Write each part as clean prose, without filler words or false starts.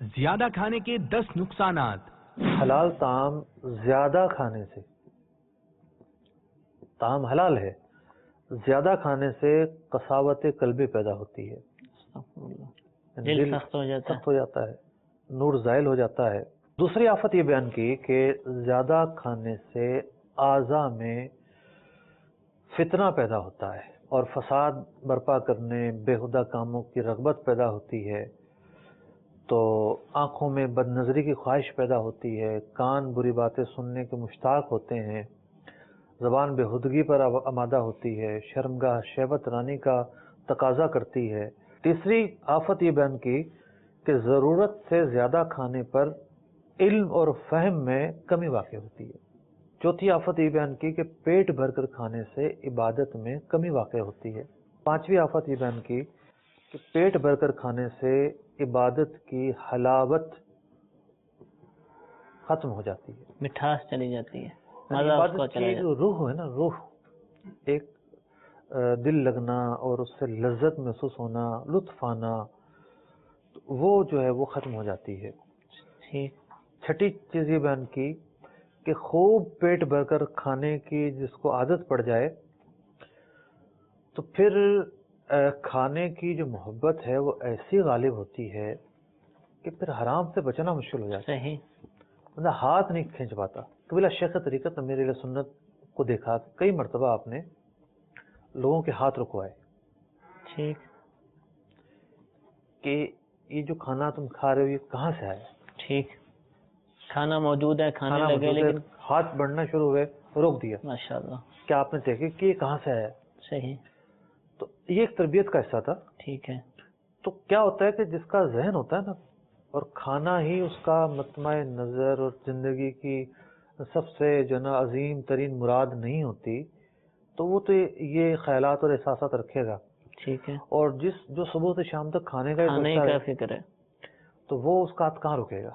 زیادہ کھانے کے 10 نقصانات۔ حلال طعام زیادہ کھانے سے، طعام حلال ہے، زیادہ کھانے سے قساوت قلبی پیدا ہوتی ہے، دل سخت ہو جاتا ہے، نور زائل ہو جاتا ہے۔ دوسری آفت یہ بیان کی کہ زیادہ کھانے سے اعضاء میں فتنہ پیدا ہوتا ہے اور فساد برپا کرنے، بیہودہ کاموں کی رغبت پیدا ہوتی ہے، تو آنکھوں میں بد نظری کی خواہش پیدا ہوتی ہے، کان بری باتیں سننے کے مشتاق ہوتے ہیں، زبان بےہودگی پر آمادہ ہوتی ہے، شرمگاہ شہوت رانی کا تقاضا کرتی ہے۔ تیسری آفت یہ بیان کی کہ ضرورت سے زیادہ کھانے پر علم اور فہم میں کمی واقع ہوتی ہے۔ چوتھی آفت یہ بیان کی کہ پیٹ بھر کر کھانے سے عبادت میں کمی واقع ہوتی ہے۔ پانچویں آفت یہ بیان کی کہ پیٹ بھر کر کھانے سے عبادت کی حلاوت ختم ہو جاتی ہے، مٹھاس چلی جاتی ہے، عبادت کی جو روح ہے نا، روح ایک دل لگنا اور اس سے لذت محسوس ہونا، لطف آنا، وہ جو ہے وہ ختم ہو جاتی ہے۔ چھٹی چیز یہ بیان کی کہ خوب پیٹ بھر کر کھانے کی جس کو عادت پڑ جائے تو پھر کھانے کی جو محبت ہے وہ ایسی غالب ہوتی ہے کہ پھر حرام سے بچنا مشکل ہو جاتا ہے، بندہ ہاتھ نہیں کھینچ پاتا۔ قبیلہ شیخ طریقت امیر اہل سنت کو دیکھا کئی مرتبہ آپ نے لوگوں کے ہاتھ رکوائے کہ یہ جو کھانا تم کھا رہے ہو یہ کہاں سے آیا؟ کھانا موجود ہے، کھانے لگے، لیکن ہاتھ بڑھنا شروع ہوئے، روک دیا۔ ماشاءاللہ، کیا آپ نے دیکھے کہ یہ کہاں سے آیا؟ صحیح۔ تو یہ ایک تربیت کا حصہ تھا۔ ٹھیک ہے۔ تو کیا ہوتا ہے کہ جس کا ذہن ہوتا ہے نا اور کھانا ہی اس کا مطمع نظر اور زندگی کی سب سے جو نا عظیم ترین مراد نہیں ہوتی، تو وہ تو یہ خیالات اور احساسات رکھے گا۔ ٹھیک ہے۔ اور جو صبح سے شام تک کھانے کا فکر ہے تو وہ اس کا ہاتھ کہاں رکے گا؟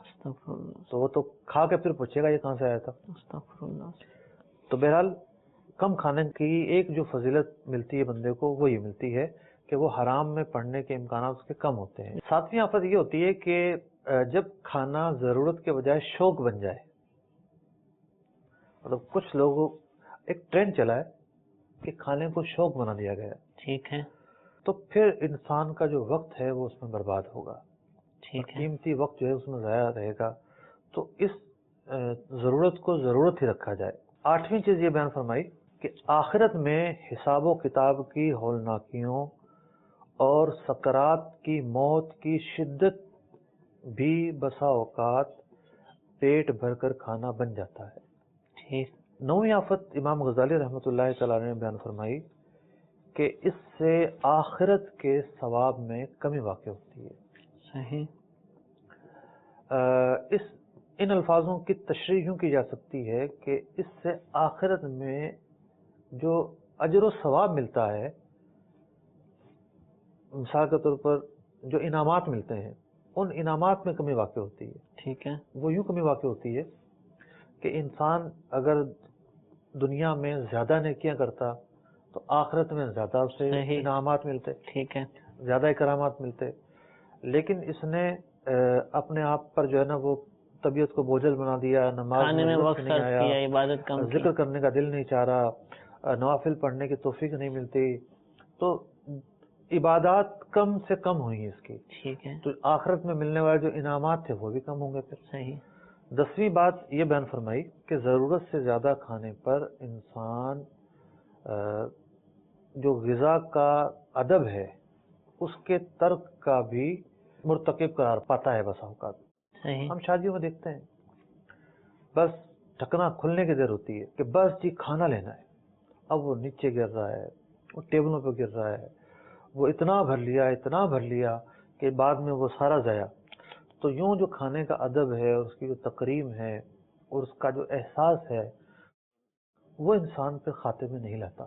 تو وہ تو کھا کے پھر پوچھے گا یہ کہاں سے آیا تھا۔ تو بہرحال کم کھانے کی ایک جو فضیلت ملتی ہے بندے کو وہ یہ ملتی ہے کہ وہ حرام میں پڑنے کے امکانات اس کے کم ہوتے ہیں۔ ساتویں آفت یہ ہوتی ہے کہ جب کھانا ضرورت کے بجائے شوق بن جائے، مطلب کچھ لوگوں ایک ٹرینڈ چلا ہے کہ کھانے کو شوق بنا دیا گیا، ٹھیک ہے، تو پھر انسان کا جو وقت ہے وہ اس میں برباد ہوگا، قیمتی وقت جو ہے اس میں ضائع رہے گا۔ تو اس ضرورت کو ضرورت ہی رکھا جائے۔ آٹھویں چیز یہ بیان فرمائی کہ آخرت میں حساب و کتاب کی ہولناکیوں اور سکرات کی موت کی شدت بھی بسا اوقات پیٹ بھر کر کھانا بن جاتا ہے۔ ٹھیک۔ نویں آفت امام غزالی رحمۃ اللہ تعالی نے بیان فرمائی کہ اس سے آخرت کے ثواب میں کمی واقع ہوتی ہے۔ صحیح۔ ان الفاظوں کی تشریح یوں کی جا سکتی ہے کہ اس سے آخرت میں جو اجر و ثواب ملتا ہے، مثال کے طور پر جو انعامات ملتے ہیں ان انعامات میں کمی واقع ہوتی ہے۔ ٹھیک ہے۔ وہ یوں کمی واقع ہوتی ہے کہ انسان اگر دنیا میں زیادہ نیکیاں کرتا تو آخرت میں زیادہ اسے انعامات ملتے، ٹھیک ہے، زیادہ اکرامات ملتے، لیکن اس نے اپنے آپ پر جو ہے نا وہ طبیعت کو بوجھل بنا دیا، نماز میں وقت نہیں آیا، عبادت کم، ذکر کرنے کا دل نہیں چاہ رہا، نوافل پڑھنے کی توفیق نہیں ملتی، تو عبادات کم سے کم ہوئی اس کی۔ ٹھیک ہے۔ تو آخرت میں ملنے والے جو انعامات تھے وہ بھی کم ہوں گے پھر۔ صحیح۔ 10ویں بات یہ بیان فرمائی کہ ضرورت سے زیادہ کھانے پر انسان جو غذا کا ادب ہے اس کے ترک کا بھی مرتکب قرار پاتا ہے بسا اوقات۔ ہم شادیوں میں دیکھتے ہیں بس ڈھکنا کھلنے کی دیر ہوتی ہے کہ بس جی کھانا لینا ہے، اب وہ نیچے گر رہا ہے، وہ ٹیبلوں پہ گر رہا ہے، وہ اتنا بھر لیا کہ بعد میں وہ سارا ضائع۔ تو یوں جو کھانے کا ادب ہے اور اس کی جو تقریم ہے اور اس کا جو احساس ہے وہ انسان پہ خاطر میں نہیں لاتا۔